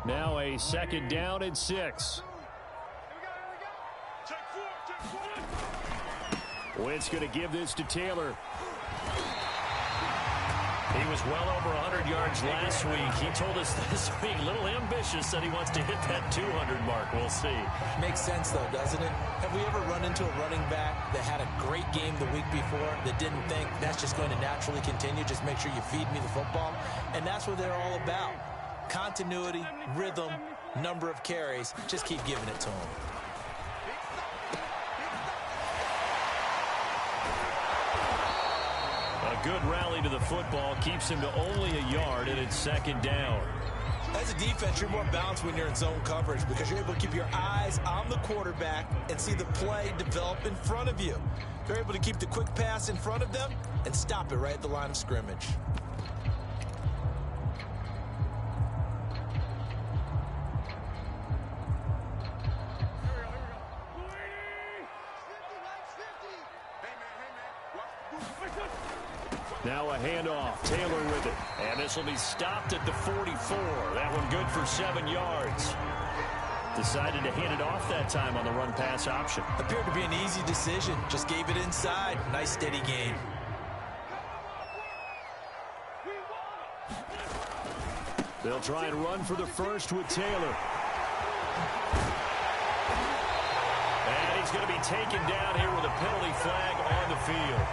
Now a second down and 6. Wentz going to give this to Taylor. He was well over 100 yards last week. He told us this week, a little ambitious, that he wants to hit that 200 mark. We'll see. Makes sense, though, doesn't it? Have we ever run into a running back that had a great game the week before that didn't think that's just going to naturally continue? Just make sure you feed me the football. And that's what they're all about. Continuity, rhythm, number of carries. Just keep giving it to him. A good rally to the football keeps him to only a yard, and it's second down. As a defense, you're more balanced when you're in zone coverage because you're able to keep your eyes on the quarterback and see the play develop in front of you. You're able to keep the quick pass in front of them and stop it right at the line of scrimmage. Now a handoff. Taylor with it. And this will be stopped at the 44. That one good for 7 yards. Decided to hand it off that time on the run-pass option. Appeared to be an easy decision. Just gave it inside. Nice steady gain. They'll try and run for the first with Taylor. And he's going to be taken down here with a penalty flag on the field.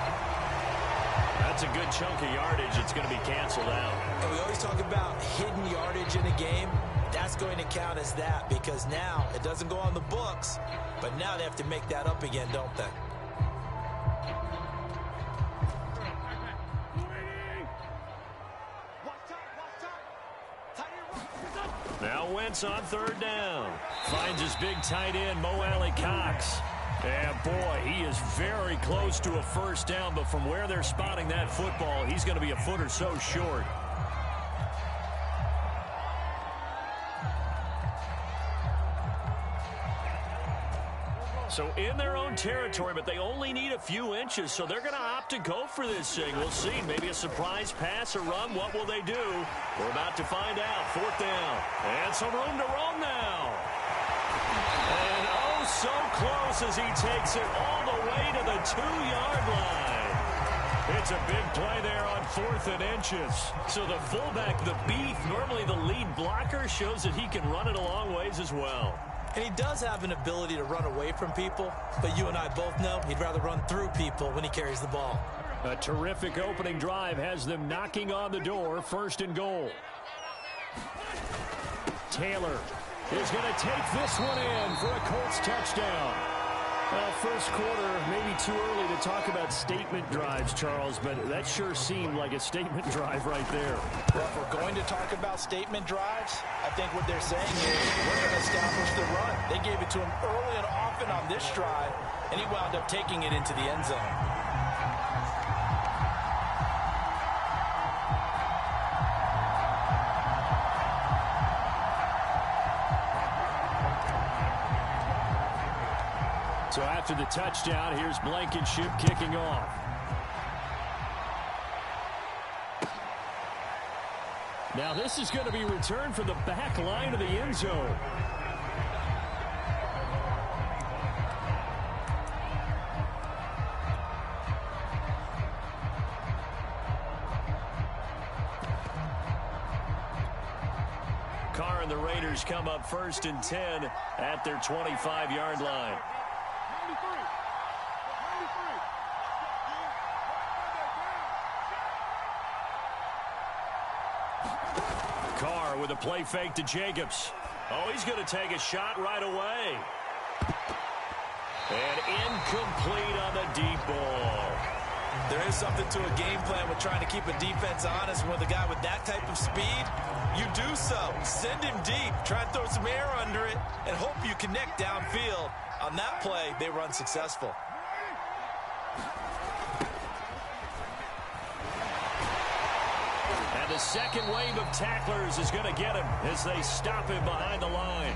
That's a good chunk of yardage. It's going to be canceled out. And we always talk about hidden yardage in a game. That's going to count as that because now it doesn't go on the books, but now they have to make that up again, don't they? Now Wentz on third down. Finds his big tight end, Mo Alley-Cox. And boy, he is very close to a first down, but from where they're spotting that football, he's going to be a foot or so short. So in their own territory, but they only need a few inches, so they're going to opt to go for this thing. We'll see. Maybe a surprise pass or run. What will they do? We're about to find out. Fourth down. And some room to roam now. And oh, so close as he takes it all the way to the 2-yard line. It's a big play there on 4th and inches. So the fullback, the beef, normally the lead blocker, shows that he can run it a long ways as well. And he does have an ability to run away from people, but you and I both know he'd rather run through people when he carries the ball. A terrific opening drive has them knocking on the door. 1st and goal. Taylor is going to take this one in for a Colts touchdown. Well, first quarter, maybe too early to talk about statement drives, Charles, but that sure seemed like a statement drive right there. Well, if we're going to talk about statement drives, I think what they're saying is we're going to establish the run. They gave it to him early and often on this drive, and he wound up taking it into the end zone. So after the touchdown, here's Blankenship kicking off. Now this is going to be returned from the back line of the end zone. Carr and the Raiders come up 1st and 10 at their 25-yard line. Carr with a play fake to Jacobs. Oh, he's going to take a shot right away. And incomplete on the deep ball. There is something to a game plan with trying to keep a defense honest. And with a guy with that type of speed, you do so. Send him deep. Try and throw some air under it and hope you connect downfield. On that play, they run successful. And the second wave of tacklers is going to get him as they stop him behind the line.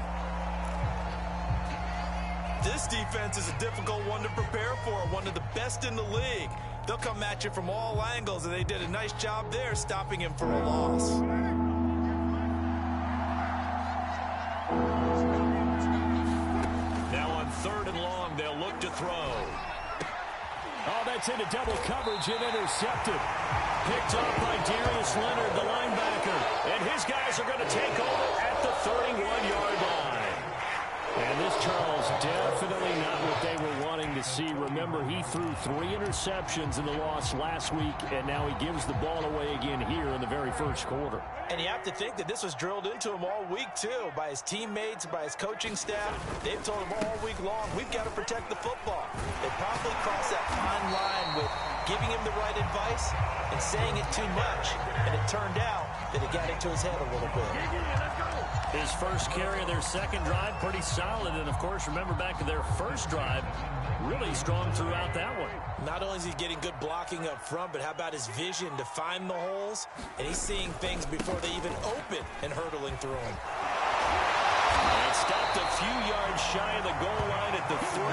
This defense is a difficult one to prepare for, one of the best in the league. They'll come at you from all angles, and they did a nice job there stopping him for a loss. Now on 3rd and long, they'll look to throw. Oh, that's into double coverage and intercepted. Picked up by Darius Leonard, the linebacker. And his guys are going to take over at the 31-yard line. And this, Charles, definitely not what they were wanting to see. Remember, he threw 3 interceptions in the loss last week, and now he gives the ball away again here in the very first quarter. And you have to think that this was drilled into him all week, too, by his teammates, by his coaching staff. They've told him all week long, we've got to protect the football. They probably crossed that fine line with giving him the right advice and saying it too much. And it turned out that it got into his head a little bit. His first carry of their second drive, pretty solid. And, of course, remember back to their first drive, really strong throughout that one. Not only is he getting good blocking up front, but how about his vision to find the holes? And he's seeing things before they even open and hurtling through them. And stopped a few yards shy of the goal line at the 3.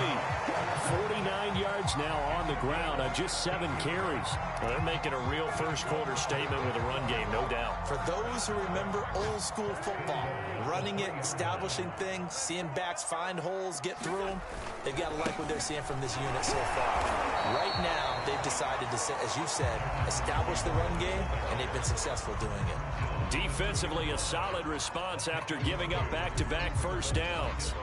49 yards now on the ground on just 7 carries. Well, they're making a real first-quarter statement with a run game, no doubt. For those who remember old-school football, running it, establishing things, seeing backs find holes, get through them, they've got to like what they're seeing from this unit so far. Right now, they've decided to, as you said, establish the run game, and they've been successful doing it. Defensively, a solid response after giving up back-to-back first downs.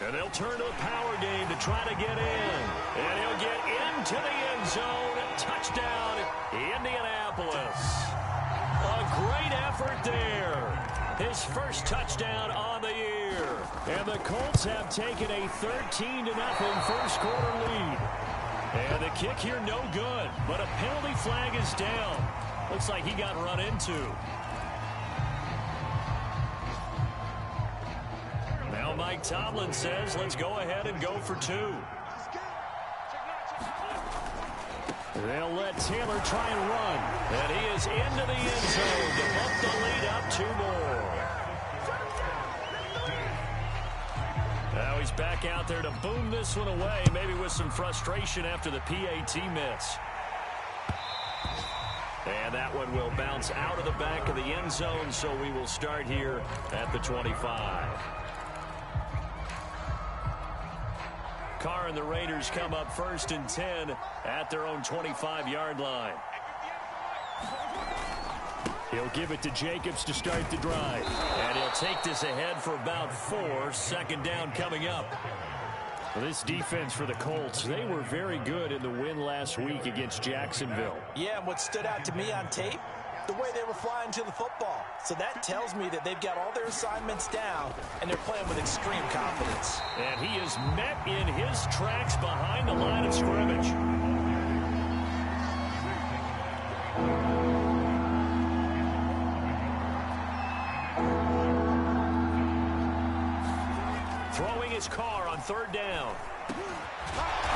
And they'll turn to a power game to try to get in. And he'll get into the end zone. Touchdown, Indianapolis. A great effort there. His first touchdown on the year. And the Colts have taken a 13-0 first quarter lead. And the kick here no good. But a penalty flag is down. Looks like he got run into. Now Mike Tomlin says, let's go ahead and go for 2. They'll let Taylor try and run. And he is into the end zone to bump the lead up 2 more. Now he's back out there to boom this one away, maybe with some frustration after the PAT miss. And that one will bounce out of the back of the end zone, so we will start here at the 25. Carr and the Raiders come up 1st and 10 at their own 25-yard line. He'll give it to Jacobs to start the drive. And he'll take this ahead for about 4. Second down coming up. Well, this defense for the Colts, they were very good in the win last week against Jacksonville. Yeah, and what stood out to me on tape, the way they were flying to the football. So that tells me that they've got all their assignments down, and they're playing with extreme confidence. And he is met in his tracks behind the line of scrimmage. Throwing his Carr on 3rd down.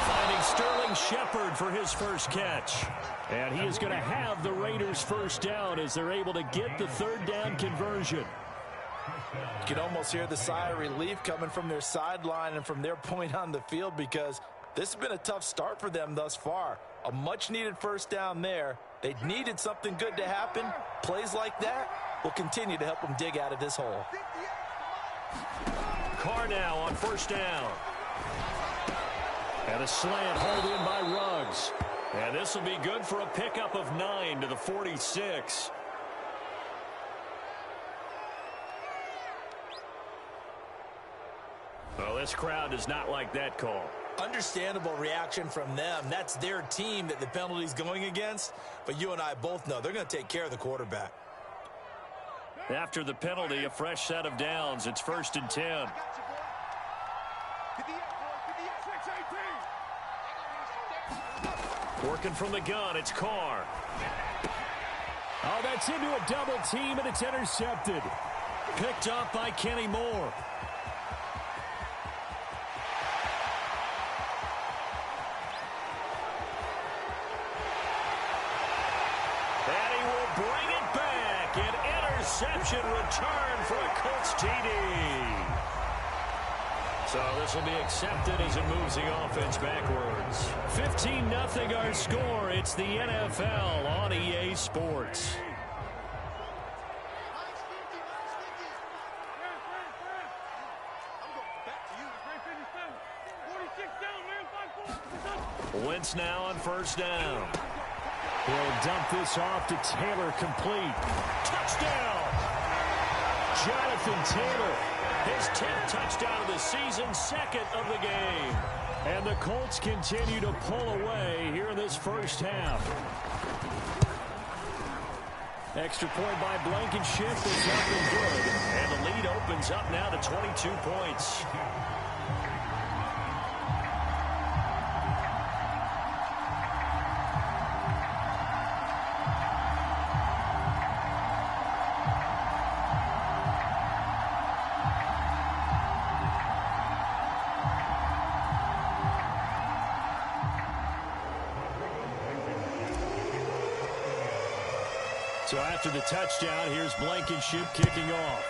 Finding Sterling Shepard for his first catch. And he is going to have the Raiders first down as they're able to get the 3rd down conversion. You can almost hear the sigh of relief coming from their sideline and from their point on the field, because this has been a tough start for them thus far. A much-needed first down there. They needed something good to happen. Plays like that will continue to help them dig out of this hole. Carr now on 1st down. And a slant hauled in by Ruggs. And this will be good for a pickup of 9 to the 46. Well, this crowd does not like that call. Understandable reaction from them. That's their team that the penalty's going against. But you and I both know they're going to take care of the quarterback. After the penalty, a fresh set of downs. It's 1st and 10. Working from the gun, it's Carr. Oh, that's into a double team, and it's intercepted. Picked up by Kenny Moore. And he will bring it back. An interception return for a Colts TD. So this will be accepted as it moves the offense backwards. 15-0 our score. It's the NFL on EA Sports. Wentz now on first down. He'll dump this off to Taylor, complete. Touchdown! Jonathan Taylor. His 10th touchdown of the season, second of the game. And the Colts continue to pull away here in this first half. Extra point by Blankenship is up and good. And the lead opens up now to 22 points. So after the touchdown, here's Blankenship kicking off.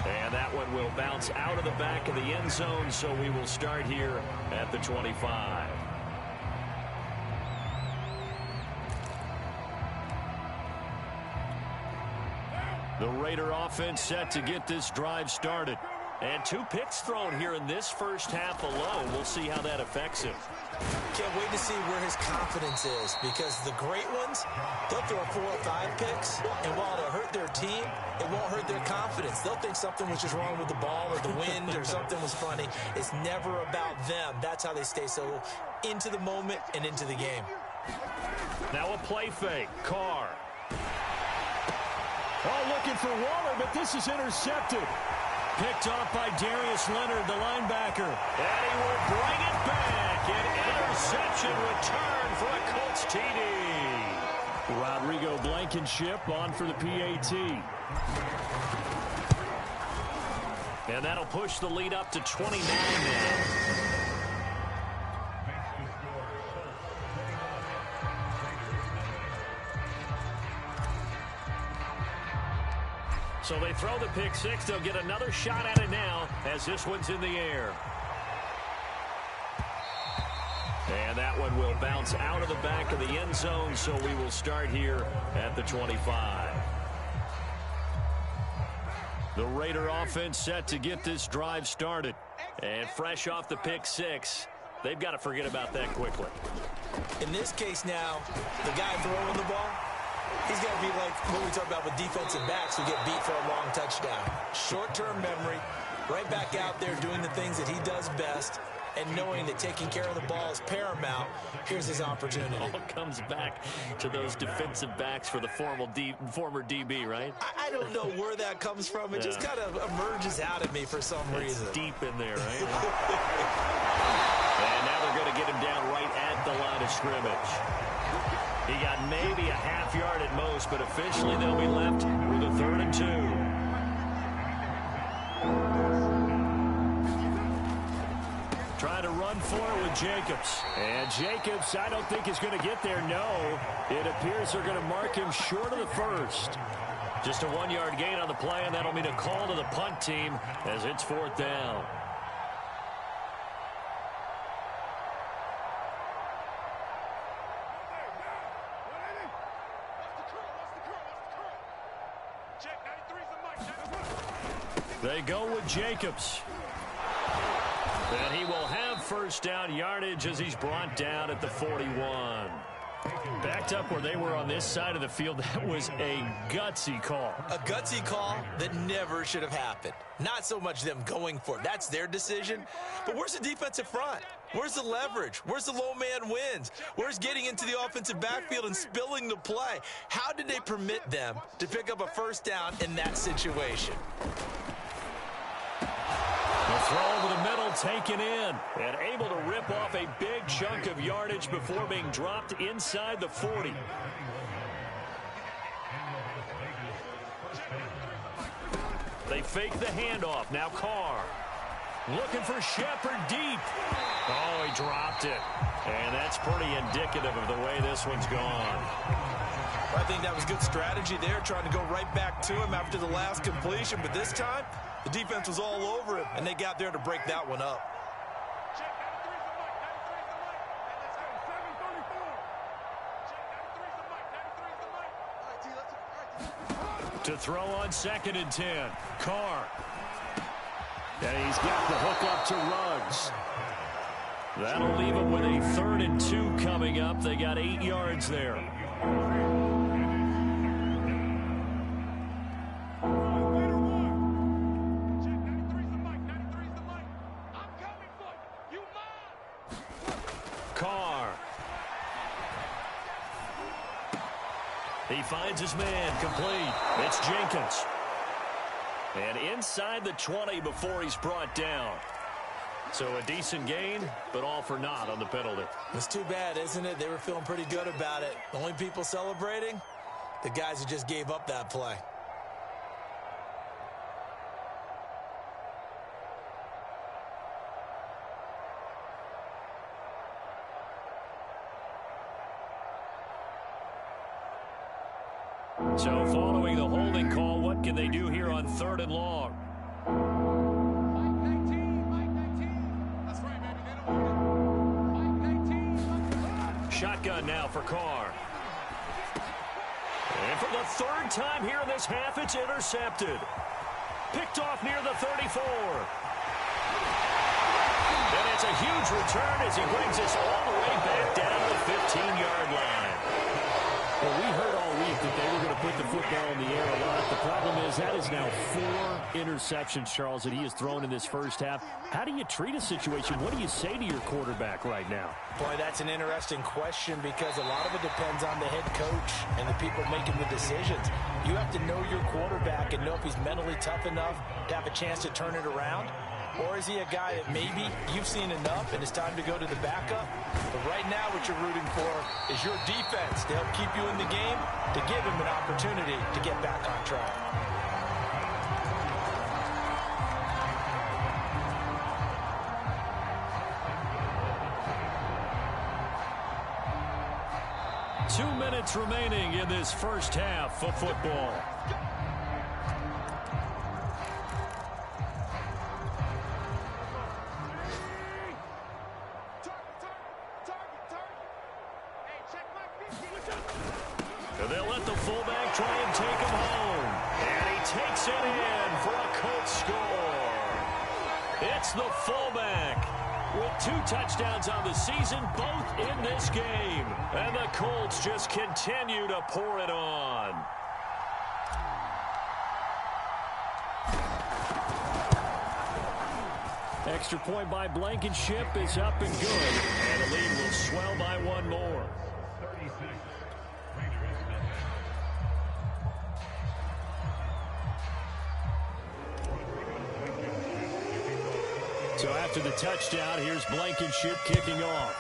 And that one will bounce out of the back of the end zone, so we will start here at the 25. The Raider offense set to get this drive started. And 2 picks thrown here in this first half alone. We'll see how that affects him. Can't wait to see where his confidence is, because the great ones, they'll throw 4 or 5 picks, and while it'll hurt their team, it won't hurt their confidence. They'll think something was just wrong with the ball or the wind or something was funny. It's never about them. That's how they stay so into the moment and into the game. Now a play fake. Carr. Oh, looking for Waller, but this is intercepted. Picked off by Darius Leonard, the linebacker. And he will bring it back. An interception return for a Colts TD. Rodrigo Blankenship on for the PAT. And that'll push the lead up to 29 now. So they throw the pick six. They'll get another shot at it now as this one's in the air. And that one will bounce out of the back of the end zone, so we will start here at the 25. The Raider offense set to get this drive started. And fresh off the pick six, they've got to forget about that quickly. In this case now, the guy throwing the ball, he's got to be like what we talk about with defensive backs who get beat for a long touchdown. Short-term memory, right back out there doing the things that he does best, and knowing that taking care of the ball is paramount. Here's his opportunity. It all comes back to those defensive backs for the former DB, right? I don't know where that comes from. It just kind of emerges out of me for some reason. It's deep in there, right? And now they're going to get him down right at the line of scrimmage. He got maybe a half yard at most, but officially they'll be left with a 3rd and 2. Trying to run for it with Jacobs. And Jacobs, I don't think is going to get there. No, it appears they're going to mark him short of the first. Just a 1-yard gain on the play, and that'll mean a call to the punt team as it's 4th down. They go with Jacobs. And he will have first down yardage as he's brought down at the 41. Backed up where they were on this side of the field. That was a gutsy call. A gutsy call that never should have happened. Not so much them going for it. That's their decision. But where's the defensive front? Where's the leverage? Where's the low man wins? Where's getting into the offensive backfield and spilling the play? How did they permit them to pick up a first down in that situation? The throw over the middle taken in. And able to rip off a big chunk of yardage before being dropped inside the 40. They fake the handoff. Now Carr. Looking for Shepard deep. Oh, he dropped it. And that's pretty indicative of the way this one's gone. I think that was good strategy there, trying to go right back to him after the last completion. But this time, the defense was all over him, and they got there to break that one up. To throw on 2nd and 10. Carr. And he's got the hook up to Ruggs. That'll leave them with a 3rd and 2 coming up. They got 8 yards there. Carr. He finds his man, complete. It's Jenkins. And inside the 20 before he's brought down. So a decent gain, but all for naught on the penalty. It's too bad, isn't it? They were feeling pretty good about it. The only people celebrating, the guys who just gave up that play. So following the holding call, what can they do here on 3rd and long? Shotgun now for Carr. And for the 3rd time here in this half, it's intercepted. Picked off near the 34. And it's a huge return as he brings us all the way back down the 15-yard line. Well, we heard all week that they were going to put the football in the air a lot. The problem is that is now 4 interceptions, Charles, that he has thrown in this first half. How do you treat a situation? What do you say to your quarterback right now? Boy, that's an interesting question because a lot of it depends on the head coach and the people making the decisions. You have to know your quarterback and know if he's mentally tough enough to have a chance to turn it around. Or is he a guy that maybe you've seen enough and it's time to go to the backup? But right now what you're rooting for is your defense to help keep you in the game, to give him an opportunity to get back on track. Two minutes remaining in this first half of football. They'll let the fullback try and take him home. And he takes it in for a Colts score. It's the fullback with 2 touchdowns on the season, both in this game. And the Colts just continue to pour it on. Extra point by Blankenship is up and good. And the lead will swell by 1 more. So after the touchdown, here's Blankenship kicking off.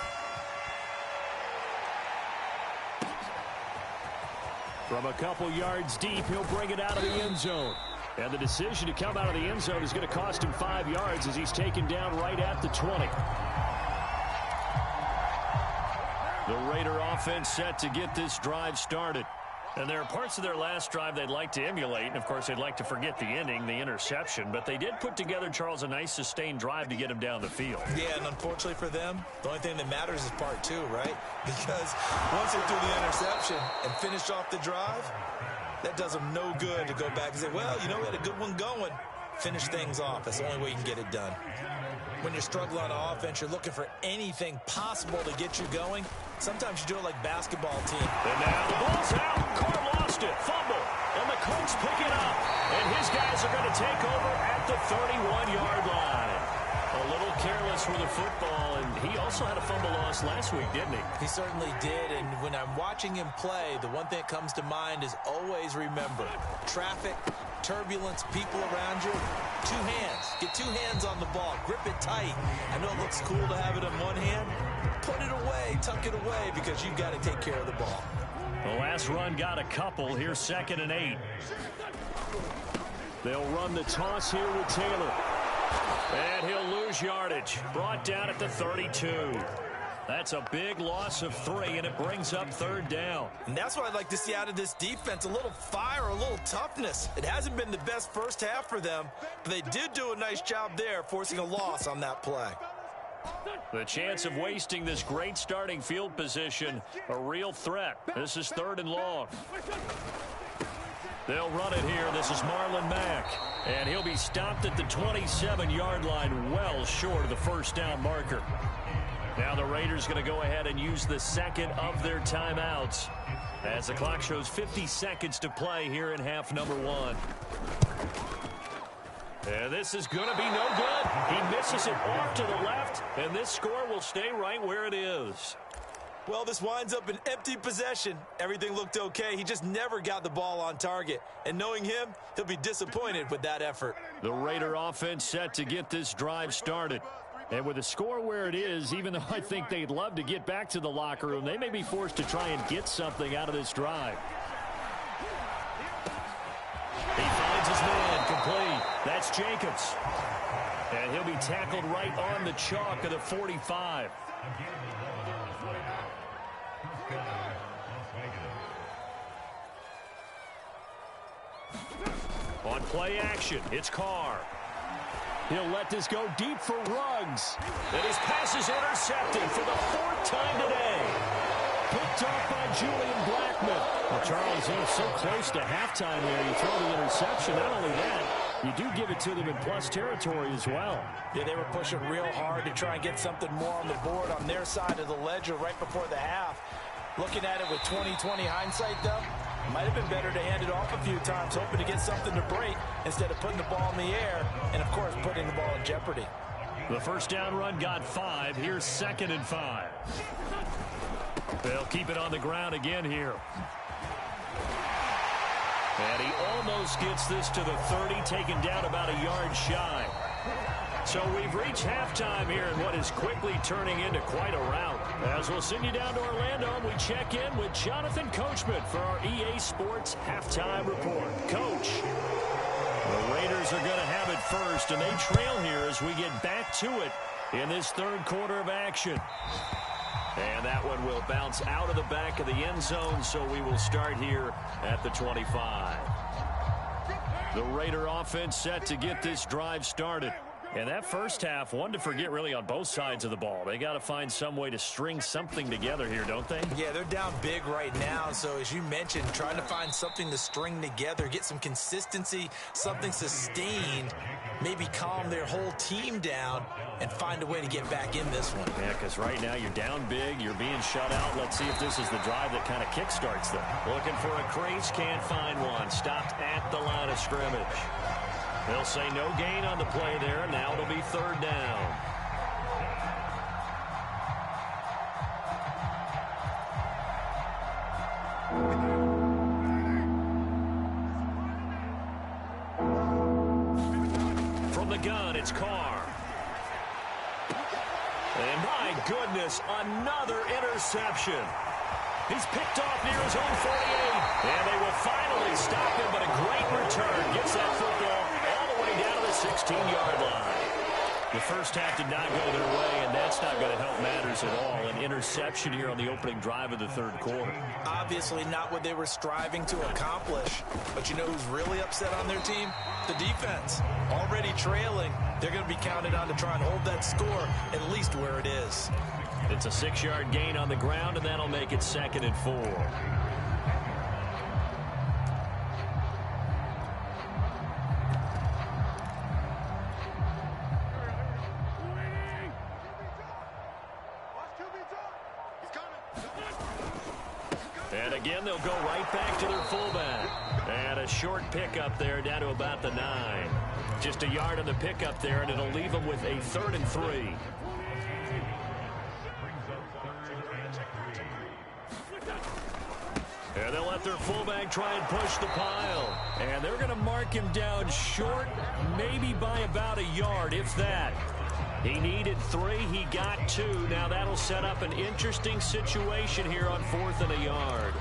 From a couple yards deep, he'll bring it out of the end zone. And the decision to come out of the end zone is going to cost him 5 yards as he's taken down right at the 20. The Raider offense set to get this drive started. And there are parts of their last drive they'd like to emulate. And, of course, they'd like to forget the ending, the interception. But they did put together, Charles, a nice sustained drive to get him down the field. Yeah, and unfortunately for them, the only thing that matters is part 2, right? Because once they do the interception and finish off the drive, that does them no good to go back and say, well, you know, we had a good one going. Finish things off. That's the only way you can get it done. When you're struggling on offense, you're looking for anything possible to get you going. Sometimes you do it like basketball team. And now the ball's out. Carr lost it. Fumble. And the Colts pick it up. And his guys are going to take over at the 31-yard line. A little careless with the football, and he also had a fumble loss last week, didn't he? He certainly did, and when I'm watching him play, the one thing that comes to mind is always remember, traffic, turbulence, people around you, 2 hands. Get 2 hands on the ball. Grip it tight. I know it looks cool to have it in one hand. Put it away, tuck it away, because you've got to take care of the ball. The last run got a couple. Here's 2nd and 8. They'll run the toss here with Taylor. And he'll lose yardage. Brought down at the 32. That's a big loss of 3, and it brings up 3rd down. And that's what I'd like to see out of this defense, a little fire, a little toughness. It hasn't been the best first half for them, but they did do a nice job there, forcing a loss on that play. The chance of wasting this great starting field position, a real threat. This is 3rd and long. They'll run it here. This is Marlon Mack. And he'll be stopped at the 27-yard line, well short of the first down marker. Now the Raiders going to go ahead and use the second of their timeouts as the clock shows 50 seconds to play here in half number 1. And this is going to be no good. He misses it off to the left, and this score will stay right where it is. Well, this winds up an empty possession. Everything looked okay. He just never got the ball on target. And knowing him, he'll be disappointed with that effort. The Raider offense set to get this drive started. And with the score where it is, even though I think they'd love to get back to the locker room, they may be forced to try and get something out of this drive. He finds his man complete. That's Jacobs. And he'll be tackled right on the chalk of the 45. On play action, it's Carr. He'll let this go deep for Ruggs. And his pass is intercepted for the 4th time today. Picked off by Julian Blackmon. Well, Charles, he was so close to halftime there. You throw the interception. Not only that, you do give it to them in plus territory as well. Yeah, they were pushing real hard to try and get something more on the board on their side of the ledger right before the half. Looking at it with 20/20 hindsight, though, might have been better to hand it off a few times, hoping to get something to break instead of putting the ball in the air and, of course, putting the ball in jeopardy. The first down run got 5. Here's 2nd and 5. They'll keep it on the ground again here. And he almost gets this to the 30, taken down about a yard shy. So we've reached halftime here in what is quickly turning into quite a rout. As we'll send you down to Orlando, we check in with Jonathan Coachman for our EA Sports Halftime Report. Coach, the Raiders are going to have it first, and they trail here as we get back to it in this 3rd quarter of action. And that one will bounce out of the back of the end zone, so we will start here at the 25. The Raider offense set to get this drive started. And that first half, one to forget really on both sides of the ball. They got to find some way to string something together here, don't they? Yeah, they're down big right now. So as you mentioned, trying to find something to string together, get some consistency, something sustained, maybe calm their whole team down and find a way to get back in this one. Yeah, because right now you're down big, you're being shut out. Let's see if this is the drive that kind of kickstarts them. Looking for a crease, can't find one. Stopped at the line of scrimmage. They'll say no gain on the play there. Now it'll be 3rd down. From the gun, it's Carr. And my goodness, another interception. He's picked off near his own 48. And they will finally stop him, but a great return. Gets that football all the way down to the 16-yard line. The first half did not go their way, and that's not going to help matters at all. An interception here on the opening drive of the 3rd quarter. Obviously not what they were striving to accomplish. But you know who's really upset on their team? The defense. Already trailing. They're going to be counted on to try and hold that score at least where it is. It's a 6-yard gain on the ground, and that'll make it 2nd and 4. And again, they'll go right back to their fullback. And a short pickup there down to about the 9. Just a yard on the pickup there, and it'll leave them with a 3rd and 3. And they'll let their fullback try and push the pile. And they're going to mark him down short, maybe by about a yard, if that. He needed 3. He got 2. Now that'll set up an interesting situation here on 4th and a yard.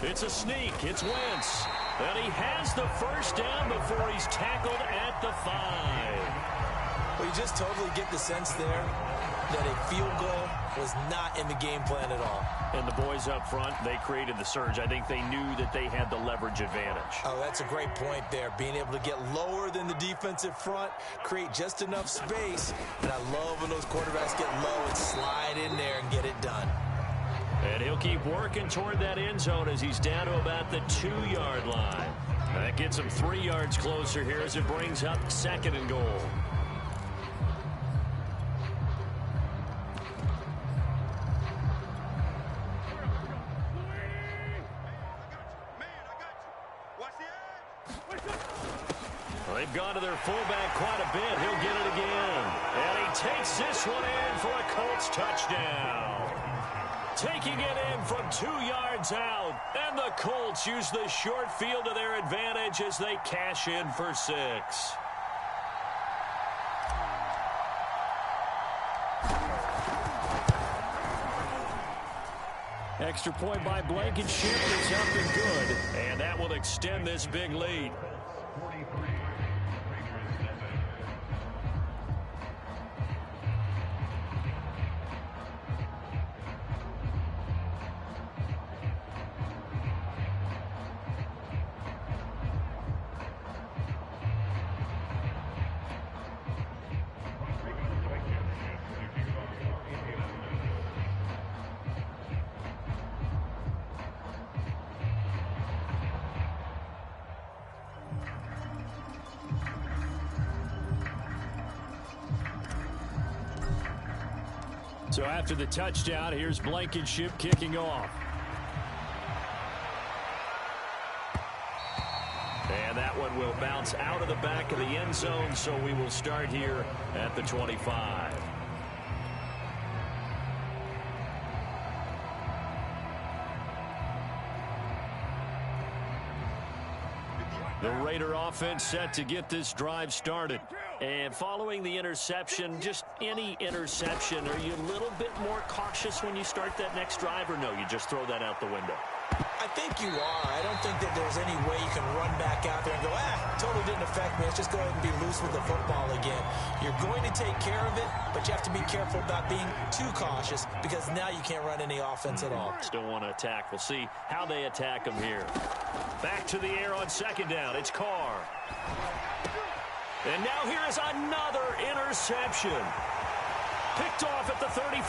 It's a sneak. It's Wentz. And he has the first down before he's tackled at the 5. Well, you just totally get the sense there that a field goal was not in the game plan at all. And the boys up front, they created the surge. I think they knew that they had the leverage advantage. Oh, that's a great point there. Being able to get lower than the defensive front, create just enough space. And I love when those quarterbacks get low and slide in there and get it done. And he'll keep working toward that end zone as he's down to about the 2-yard line. That gets him 3 yards closer here as it brings up 2nd and goal. They've gone to their fullback quite a bit. He'll get it again. And he takes this one in for a Colts touchdown. Taking it in from 2 yards out. And the Colts use the short field to their advantage as they cash in for 6. Extra point by Blankenship is up and good. And that will extend this big lead. So after the touchdown, here's Blankenship kicking off. And that one will bounce out of the back of the end zone, so we will start here at the 25. The Raider offense set to get this drive started. And following the interception, just any interception, are you a little bit more cautious when you start that next drive, or no, you just throw that out the window? I think you are. I don't think that there's any way you can run back out there and go, totally didn't affect me. Let's just go ahead and be loose with the football again. You're going to take care of it, but you have to be careful about being too cautious because now you can't run any offense at all. Still want to attack. We'll see how they attack them here. Back to the air on 2nd down. It's Carr. And now here is another interception. Picked off at the 35. A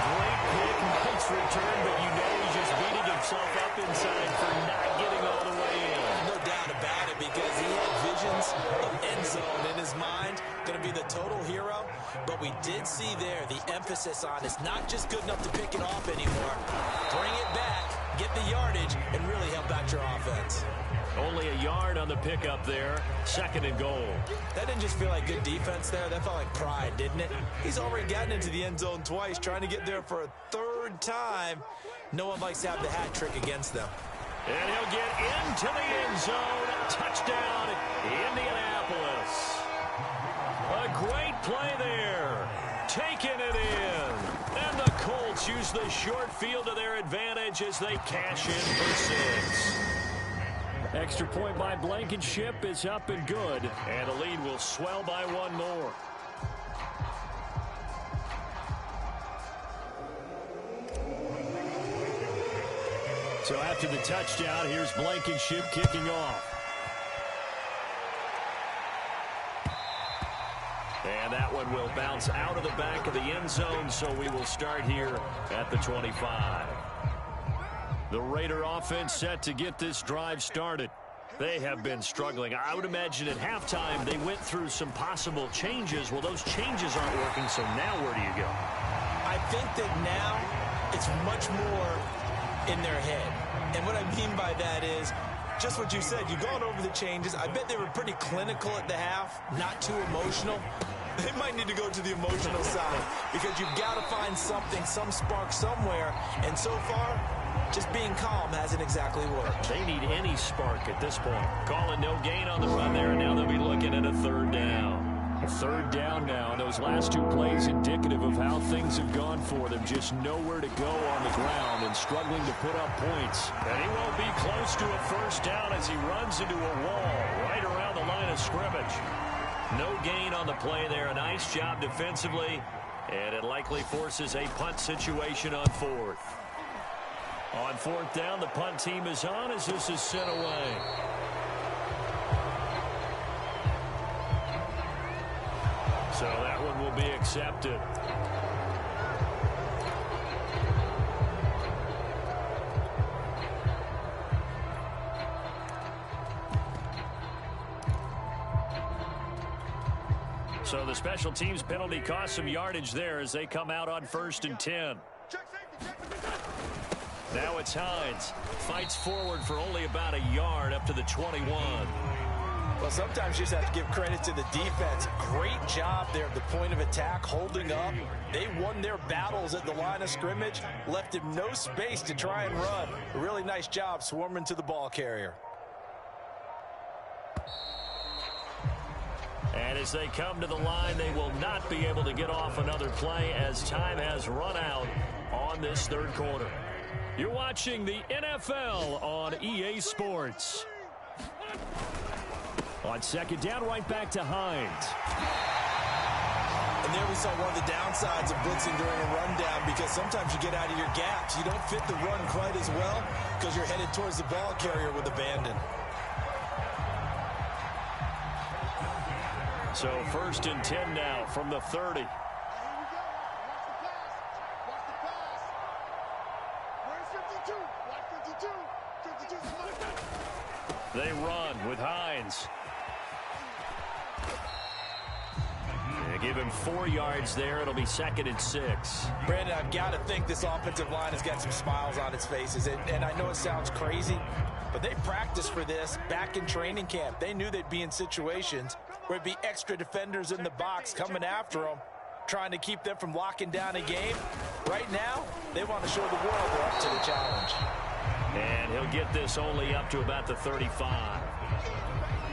great pick, nice return, but you know he's just beating himself up inside for not getting all the way in. No doubt about it, because he had visions of end zone in his mind. Going to be the total hero. But we did see there the emphasis on it's not just good enough to pick it off anymore. Bring it back, get the yardage, and really help out your offense. Only a yard on the pickup there. 2nd and goal. That didn't just feel like good defense there. That felt like pride, didn't it? He's already gotten into the end zone twice, trying to get there for a 3rd time. No one likes to have the hat trick against them. And he'll get into the end zone. Touchdown, Indianapolis. A great play there. Taking it in. And the Colts use the short field to their advantage as they cash in for 6. Extra point by Blankenship is up and good. And the lead will swell by 1 more. So after the touchdown, here's Blankenship kicking off. And that one will bounce out of the back of the end zone, so we will start here at the 25. The Raider offense set to get this drive started. They have been struggling. I would imagine at halftime they went through some possible changes. Well, those changes aren't working, so now where do you go? I think that now it's much more in their head. And what I mean by that is just what you said. You've gone over the changes. I bet they were pretty clinical at the half, not too emotional. They might need to go to the emotional side because you've got to find something, some spark somewhere. And so far, just being calm hasn't exactly worked. They need any spark at this point. Calling no gain on the run there, and now they'll be looking at a 3rd down. third down now. Those last two plays indicative of how things have gone for them. Just nowhere to go on the ground and struggling to put up points. And he won't be close to a first down as he runs into a wall right around the line of scrimmage. No gain on the play there. A nice job defensively. And it likely forces a punt situation on fourth. On fourth down, the punt team is on as this is sent away. So that one will be accepted. So the special teams penalty cost some yardage there as they come out on 1st and 10. Now it's Hines. Fights forward for only about a yard up to the 21. Well, sometimes you just have to give credit to the defense. Great job there at the point of attack, holding up. They won their battles at the line of scrimmage, left him no space to try and run. A really nice job swarming to the ball carrier. And as they come to the line, they will not be able to get off another play as time has run out on this third quarter. You're watching the NFL on EA Sports. On second down, right back to Hines. And there we saw one of the downsides of blitzing during a rundown, because sometimes you get out of your gaps. You don't fit the run quite as well because you're headed towards the ball carrier with abandon. So 1st and 10 now from the 30. They run with Hines. They give him 4 yards there. It'll be 2nd and 6. Brandon, I've got to think this offensive line has got some smiles on its faces. And I know it sounds crazy, but they practiced for this back in training camp. They knew they'd be in situations where it'd be extra defenders in the box coming after them, trying to keep them from locking down a game. Right now, they want to show the world they're up to the challenge. And he'll get this only up to about the 35.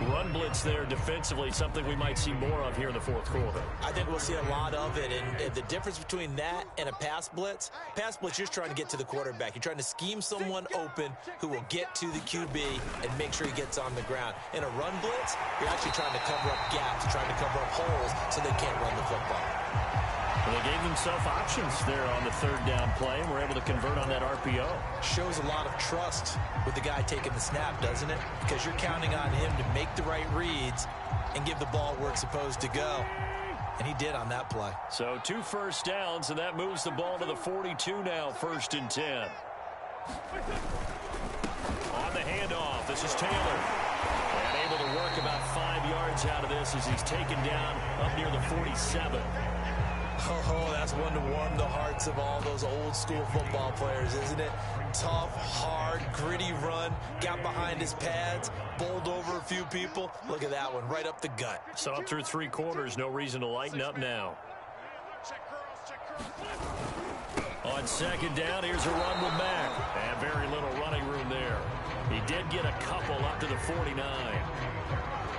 Run blitz there defensively, something we might see more of here in the fourth quarter. I think we'll see a lot of it, and the difference between that and a pass blitz, you're just trying to get to the quarterback. You're trying to scheme someone open who will get to the QB and make sure he gets on the ground. In a run blitz, you're actually trying to cover up gaps, trying to cover up holes so they can't run the football. Well, they gave themselves options there on the third down play and were able to convert on that RPO. Shows a lot of trust with the guy taking the snap, doesn't it? Because you're counting on him to make the right reads and give the ball where it's supposed to go. And he did on that play. So 2 first downs, and that moves the ball to the 42 now, 1st and 10. On the handoff, this is Taylor. And able to work about 5 yards out of this as he's taken down up near the 47. Oh, that's one to warm the hearts of all those old school football players, isn't it? Tough, hard, gritty run, got behind his pads, bowled over a few people. Look at that one, right up the gut. So up through 3 quarters, no reason to lighten up now. On second down, here's a run with Mack. And very little running room there. He did get a couple up to the 49.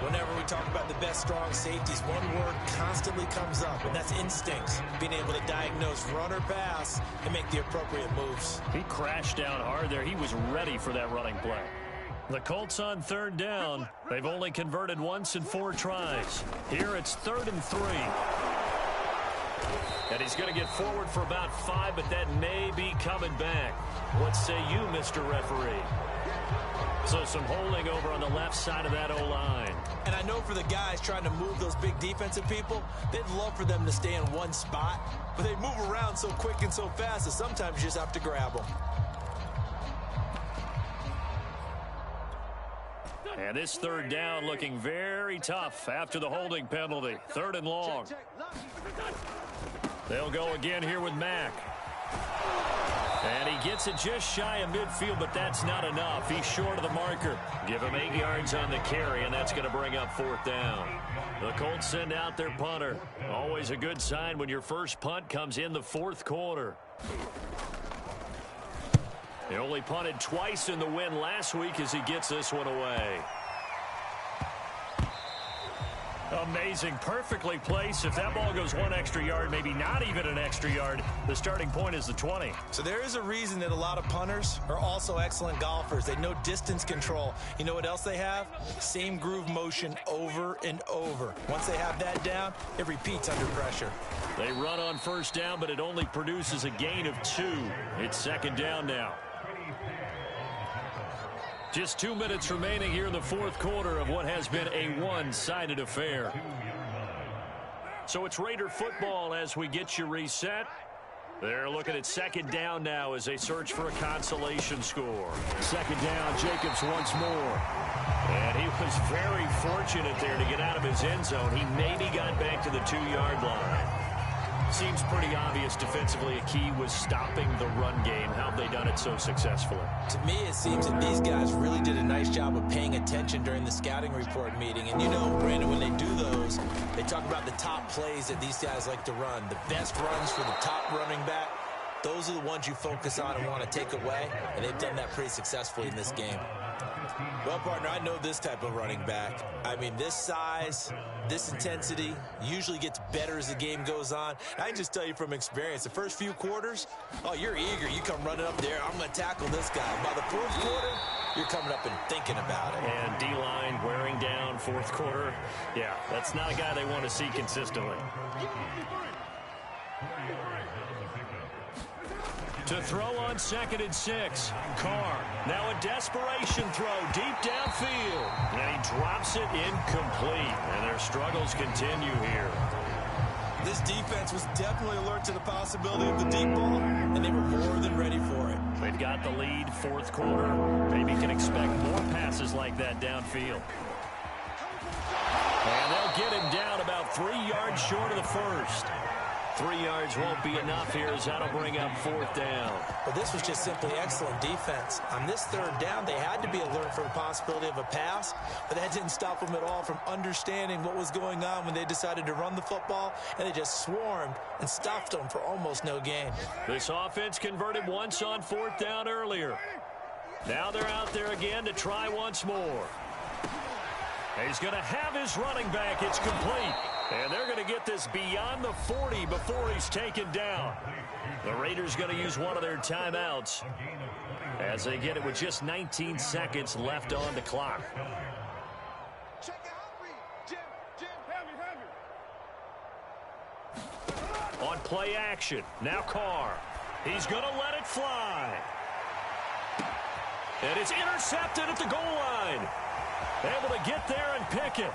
Whenever we talk about the best strong safeties, one word constantly comes up, and that's instincts. Being able to diagnose run or pass and make the appropriate moves. He crashed down hard there. He was ready for that running play. The Colts on third down. They've only converted once in 4 tries. Here it's 3rd and 3. And he's going to get forward for about 5, but that may be coming back. What say you, Mr. Referee? So some holding over on the left side of that O-line. And I know for the guys trying to move those big defensive people, they'd love for them to stay in one spot, but they move around so quick and so fast that sometimes you just have to grab them. And this third down looking very tough after the holding penalty. 3rd and long. They'll go again here with Mack. And he gets it just shy of midfield, but that's not enough. He's short of the marker. Give him 8 yards on the carry, and that's going to bring up 4th down. The Colts send out their punter. Always a good sign when your first punt comes in the 4th quarter. He only punted twice in the win last week as he gets this one away. Amazing. Perfectly placed. If that ball goes one extra yard, maybe not even an extra yard, the starting point is the 20. So there is a reason that a lot of punters are also excellent golfers. They know distance control. You know what else they have? Same groove motion over and over. Once they have that down, it repeats under pressure. They run on first down, but it only produces a gain of 2. It's second down now. Just 2 minutes remaining here in the fourth quarter of what has been a one-sided affair. So it's Raider football as we get you reset. They're looking at second down now as they search for a consolation score. Second down, Jacobs once more. And he was very fortunate there to get out of his end zone. He maybe got back to the 2-yard line. Seems pretty obvious defensively a key was stopping the run game. How have they done it so successfully? To me, it seems that these guys really did a nice job of paying attention during the scouting report meeting. And you know, Brandon, when they do those, they talk about the top plays that these guys like to run. The best runs for the top running back. Those are the ones you focus on and want to take away. And they've done that pretty successfully in this game. Well, partner, I know this type of running back. I mean, this size, this intensity usually gets better as the game goes on. I can just tell you from experience, the first few quarters, oh, you're eager. You come running up there, I'm going to tackle this guy. By the fourth quarter, you're coming up and thinking about it. And D-line wearing down fourth quarter. Yeah, that's not a guy they want to see consistently. To throw on 2nd and 6. Carr. Now a desperation throw deep downfield. And he drops it incomplete. And their struggles continue here. This defense was definitely alert to the possibility of the deep ball, and they were more than ready for it. They've got the lead fourth quarter. Maybe can expect more passes like that downfield. And they'll get him down about 3 yards short of the first. 3 yards won't be enough here as that'll bring up fourth down. Well, this was just simply excellent defense. On this third down, they had to be alert for the possibility of a pass, but that didn't stop them at all from understanding what was going on when they decided to run the football, and they just swarmed and stuffed them for almost no gain. This offense converted once on fourth down earlier. Now they're out there again to try once more. He's going to have his running back. It's complete. And they're going to get this beyond the 40 before he's taken down. The Raiders going to use one of their timeouts as they get it with just 19 seconds left on the clock. On play action, now Carr. He's going to let it fly. And it's intercepted at the goal line. Able to get there and pick it.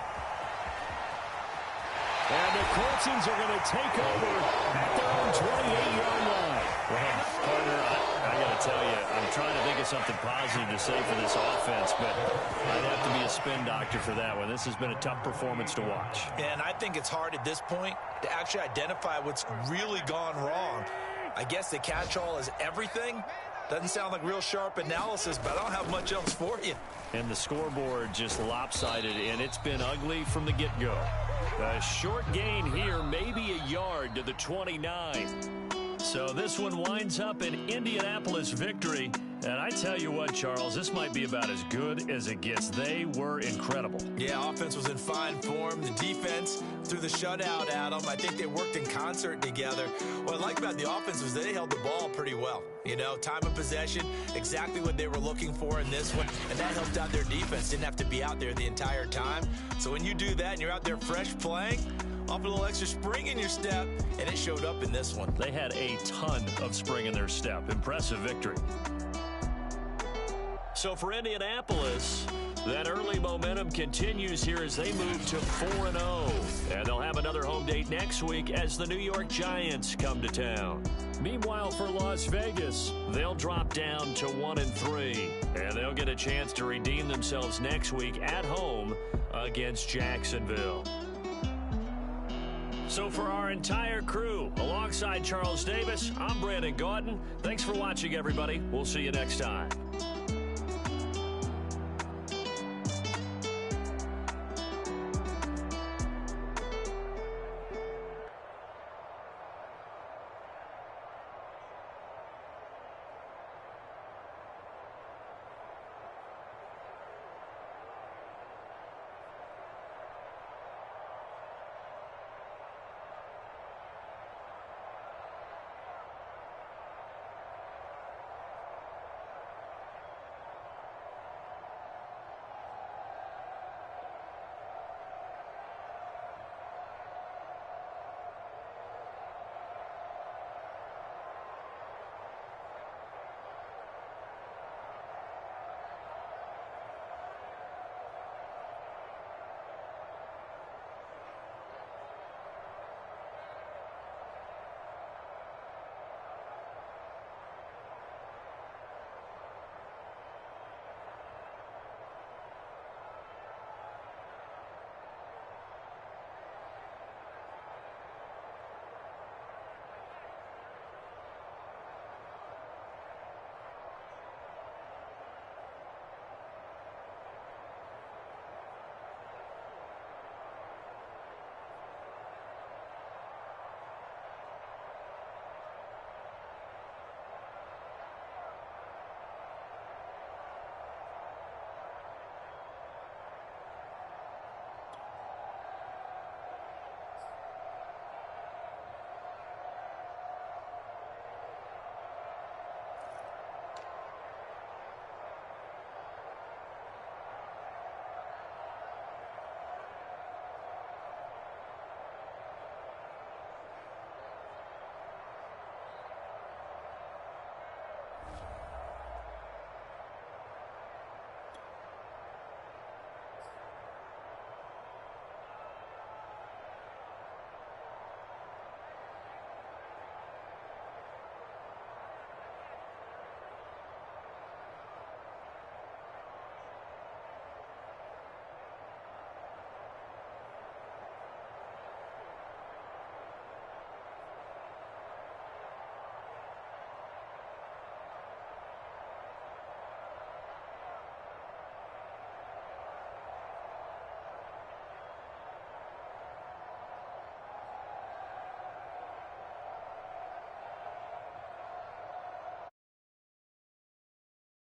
And the Coltsons are going to take over at their own 28-yard line. Well, partner, I got to tell you, I'm trying to think of something positive to say for this offense, but I'd have to be a spin doctor for that one. This has been a tough performance to watch. And I think it's hard at this point to actually identify what's really gone wrong. I guess the catch-all is everything. Doesn't sound like real sharp analysis, but I don't have much else for you. And the scoreboard just lopsided, and it's been ugly from the get-go. A short gain here, maybe a yard to the 29. So this one winds up an Indianapolis victory. And I tell you what, Charles, this might be about as good as it gets. They were incredible. Yeah, offense was in fine form. The defense threw the shutout at them. I think they worked in concert together. What I like about the offense was they held the ball pretty well. You know, time of possession, exactly what they were looking for in this one. And that helped out their defense. Didn't have to be out there the entire time. So when you do that and you're out there fresh playing, off a little extra spring in your step, and it showed up in this one. They had a ton of spring in their step. Impressive victory. So for Indianapolis, that early momentum continues here as they move to 4-0. And they'll have another home date next week as the New York Giants come to town. Meanwhile, for Las Vegas, they'll drop down to 1-3. And they'll get a chance to redeem themselves next week at home against Jacksonville. So for our entire crew, alongside Charles Davis, I'm Brandon Gautin. Thanks for watching, everybody. We'll see you next time.